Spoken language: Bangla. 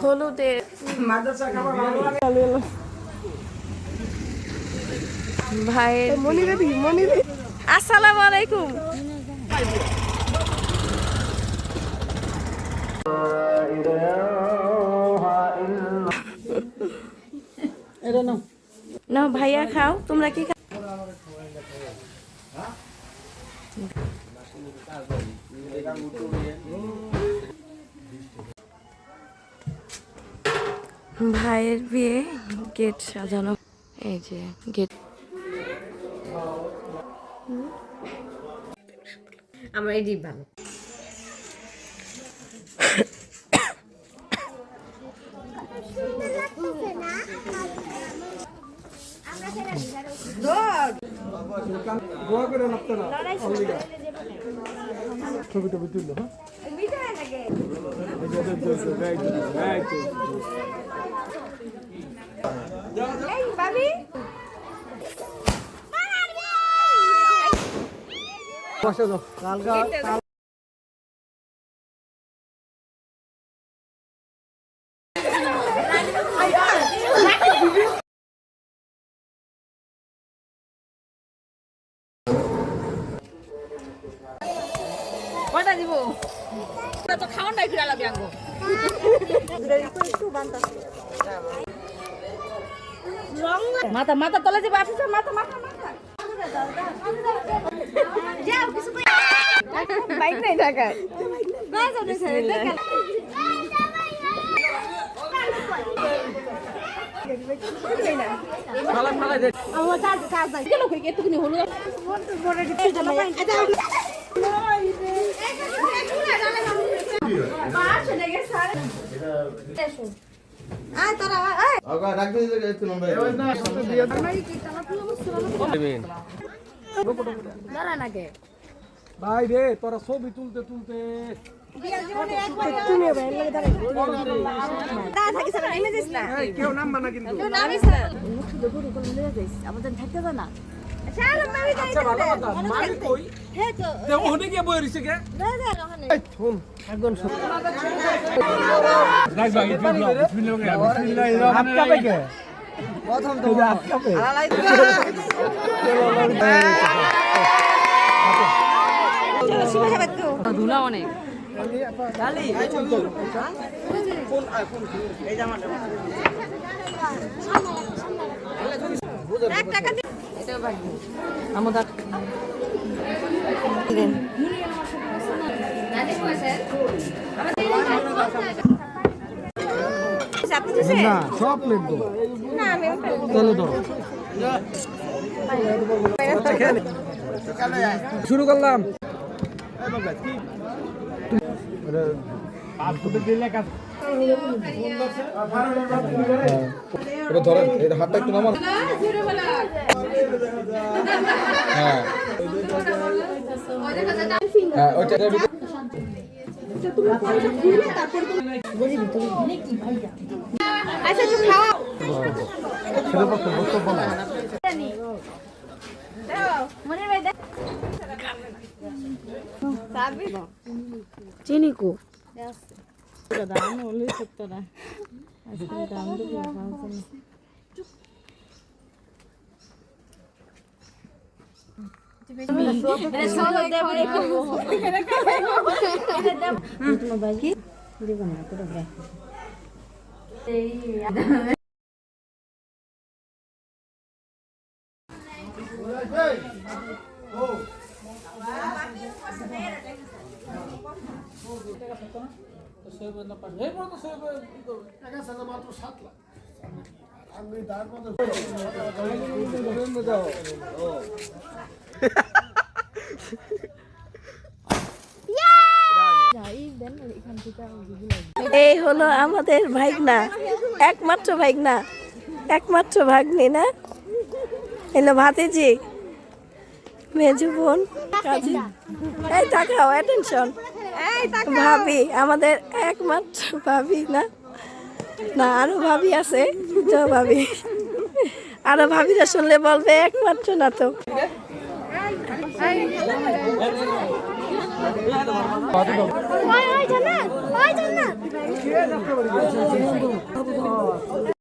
হলুদের ভাইয়ের আসসালামু আলাইকুম। না ভাইয়া খাও, তোমরা কি খাও? ভাইয়ের বিয়ে, গেট সাজানো, এই যে গেট। আমার এই ডিপ ভালো। ছবি টবি তুললো কটা দিব? তো খাওয়ান নাই ফিরা লাগবে আঙ্গো। মাথা মাথা তলে যাবে, আসছে মাথা মাথা মাথা। যাও কিছু কই। বাইক নাই ঢাকায়। না যাও না ছেড়ে দে। খালা খালা দে আমার কাজ কাজ নাই। কেন কই এতখানি হলো? বড় দিতে যাবে। এটা আয় তোরা আয় আগা রাখবে একটু লম্বা দাঁড়া না কে ভাই রে তোরা ছবি তুলতে তুলতে কেউ নামবা না কিন্তু আচ্ছা ভালো কথা মালিক কই তে ওখানে গিয়ে বই রইছে কে এই শুন একজন শুন গাইস ভাই বিসমিল্লাহ আপকা কে প্রথম তো আপকা কে ধুলা অনেক গালি ফোন এই জামাটা এক টাকা দি এটাও ভাগবো আমাদের দেন না সব প্লেট দো না আমি চলো দাও শুরু করলাম ধরেন এই হাতটা একটু নামান হ্যাঁ হ্যাঁ ওইটা আচ্ছা তুমি খাও সেটা তো বক্তব্য না মনে ভাই দেখ সাবি চিনি কো দাম হলো 70 আজকে দাম তো পাওয়া এই হলো আমাদের ভাগনা, একমাত্র ভাগনা, একমাত্র ভাগ্নি না, এলো ভাতিজি, মেজু বোন, কাজী। এই তাকাও, অ্যাটেনশন, ভাবি, আমাদের একমাত্র ভাবি না, না আরো ভাবি আছে, তো ভাবি আরো ভাবিরা শুনলে বলবে একমাত্র না তো। ওই জান্নাত, ওই জান্নাত।